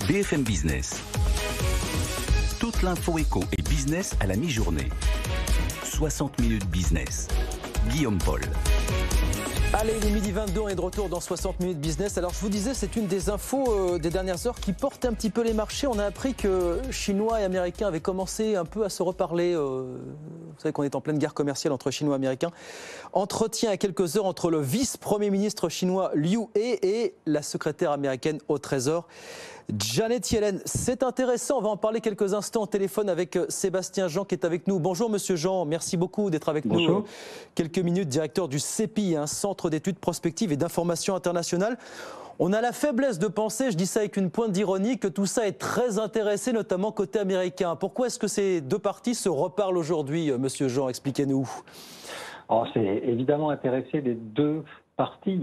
BFM Business. Toute l'info éco et business à la mi-journée. 60 minutes business. Guillaume Paul. Allez, il est midi 22, on est de retour dans 60 minutes business. Alors je vous disais, c'est une des infos des dernières heures qui porte un petit peu les marchés. On a appris que Chinois et Américains avaient commencé un peu à se reparler. Vous savez qu'on est en pleine guerre commerciale entre Chinois et Américains. Entretien à quelques heures entre le vice-premier ministre chinois Liu He et la secrétaire américaine au Trésor, Janet Yellen. C'est intéressant, on va en parler quelques instants au téléphone avec Sébastien Jean qui est avec nous. Bonjour Monsieur Jean, merci beaucoup d'être avec nous. Quelques minutes, directeur du CEPI, un centre d'études prospectives et d'information internationale. On a la faiblesse de penser, je dis ça avec une pointe d'ironie, que tout ça est très intéressé, notamment côté américain. Pourquoi est-ce que ces deux parties se reparlent aujourd'hui, Monsieur Jean? Expliquez-nous. Alors, c'est évidemment intéressé les deux parties,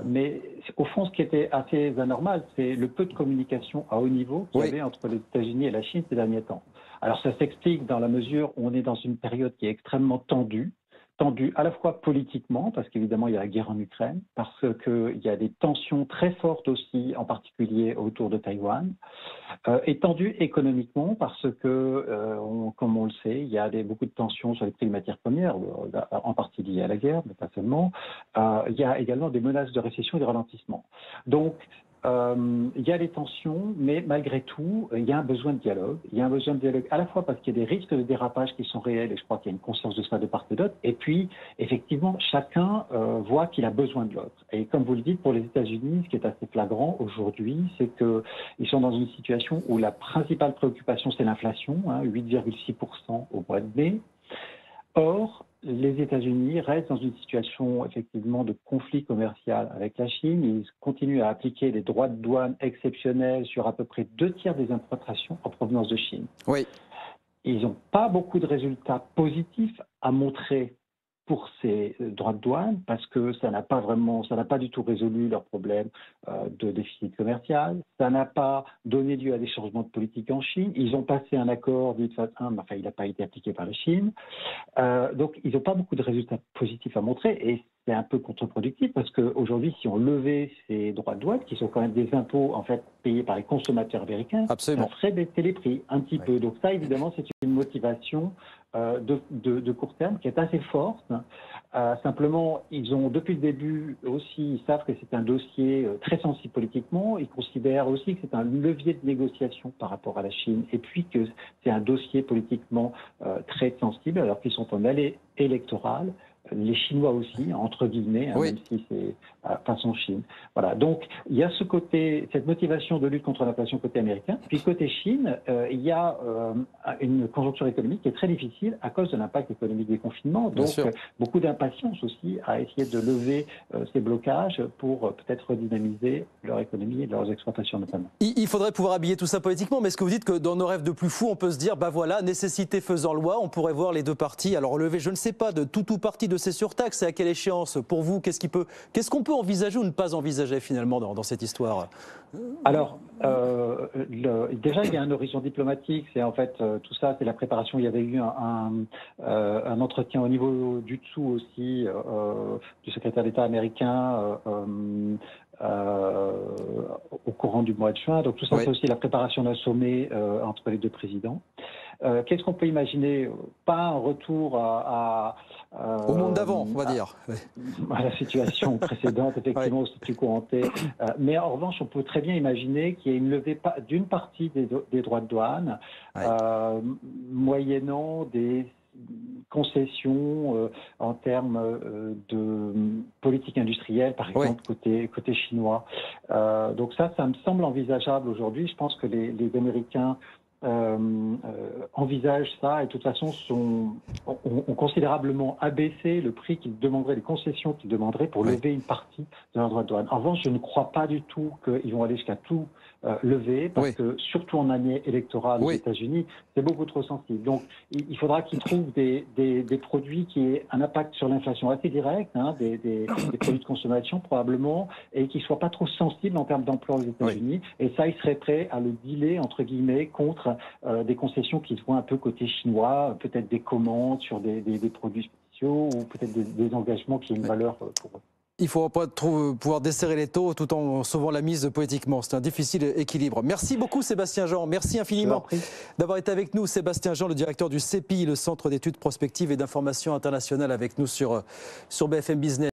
mais au fond, ce qui était assez anormal, c'est le peu de communication à haut niveau qu'il y avait entre les États-Unis et la Chine ces derniers temps. Alors, ça s'explique dans la mesure où on est dans une période qui est extrêmement tendue à la fois politiquement, parce qu'évidemment il y a la guerre en Ukraine, parce qu'il y a des tensions très fortes aussi, en particulier autour de Taïwan, et tendue économiquement, parce que, comme on le sait, il y a beaucoup de tensions sur les prix des matières premières, en partie liées à la guerre, mais pas seulement. Il y a également des menaces de récession et de ralentissement. Donc, il y a des tensions, mais malgré tout, il y a un besoin de dialogue. Il y a un besoin de dialogue à la fois parce qu'il y a des risques de dérapage qui sont réels, et je crois qu'il y a une conscience de ça de part et d'autre. Et puis, effectivement, chacun voit qu'il a besoin de l'autre. Et comme vous le dites, pour les États-Unis, ce qui est assez flagrant aujourd'hui, c'est qu'ils sont dans une situation où la principale préoccupation, c'est l'inflation, 8,6% au mois de mai. Or, les États-Unis restent dans une situation effectivement de conflit commercial avec la Chine. Ils continuent à appliquer des droits de douane exceptionnels sur à peu près 2/3 des importations en provenance de Chine. Oui. Ils n'ont pas beaucoup de résultats positifs à montrer pour ces droits de douane parce que ça n'a pas du tout résolu leur problème de déficit commercial. Ça n'a pas donné lieu à des changements de politique en Chine. Ils ont passé un accord dit de façon, mais enfin, il n'a pas été appliqué par la Chine. Donc, ils n'ont pas beaucoup de résultats positifs à montrer et c'est un peu contre-productif parce qu'aujourd'hui, si on levait ces droits de douane, qui sont quand même des impôts en fait payés par les consommateurs américains, ça ferait baisser les prix un petit peu. Donc ça, évidemment, c'est une motivation de court terme qui est assez forte. Simplement, ils ont depuis le début aussi, ils savent que c'est un dossier très sensible politiquement. Ils considèrent aussi que c'est un levier de négociation par rapport à la Chine et puis que c'est un dossier politiquement très sensible alors qu'ils sont en allée électorale. Les Chinois aussi, entre guillemets, même si c'est façon Chine. Voilà. Donc, il y a cette motivation de lutte contre l'inflation côté américain. Puis côté Chine, il y a une conjoncture économique qui est très difficile à cause de l'impact économique des confinements. Donc, beaucoup d'impatience aussi à essayer de lever ces blocages pour peut-être redynamiser leur économie et leurs exportations notamment. Il faudrait pouvoir habiller tout ça politiquement, mais est-ce que vous dites que dans nos rêves de plus fous, on peut se dire, bah voilà, nécessité faisant loi, on pourrait voir les deux parties, alors relever, je ne sais pas, de tout ou partie de ces surtaxes, et à quelle échéance? Pour vous, qu'est-ce qu'on peut envisager ou ne pas envisager finalement dans cette histoire? Alors, déjà, il y a un horizon diplomatique. C'est en fait tout ça, c'est la préparation. Il y avait eu un entretien au niveau du dessous aussi du secrétaire d'État américain au courant du mois de juin. Donc tout ça, c'est aussi la préparation d'un sommet entre les deux présidents. Qu'est-ce qu'on peut imaginer? Pas un retour au monde d'avant, on va dire. À la situation précédente, effectivement, au statut couranté. Mais en revanche, on peut très bien imaginer qu'il y ait une levée d'une partie des droits de douane, moyennant des concessions en termes de politique industrielle, par exemple, côté chinois. Donc ça me semble envisageable aujourd'hui. Je pense que les Américains envisagent ça et de toute façon ont considérablement abaissé le prix qu'ils demanderaient, les concessions qu'ils demanderaient pour lever une partie de leurs droits de douane. En revanche, je ne crois pas du tout qu'ils vont aller jusqu'à tout lever parce que surtout en année électorale aux États-Unis, c'est beaucoup trop sensible. Donc il faudra qu'ils trouvent des produits qui aient un impact sur l'inflation assez direct, des produits de consommation probablement, et qui ne soient pas trop sensibles en termes d'emploi aux États-Unis. Et ça, ils seraient prêts à le dealer entre guillemets contre des concessions qui se voient un peu côté chinois, peut-être des commandes sur des produits spéciaux ou peut-être des engagements qui ont une valeur pour eux. Il faut pas pouvoir desserrer les taux tout en sauvant la mise politiquement. C'est un difficile équilibre. Merci beaucoup Sébastien Jean. Merci infiniment d'avoir été avec nous. Sébastien Jean, le directeur du CEPI, le Centre d'études prospectives et d'information internationale, avec nous sur BFM Business.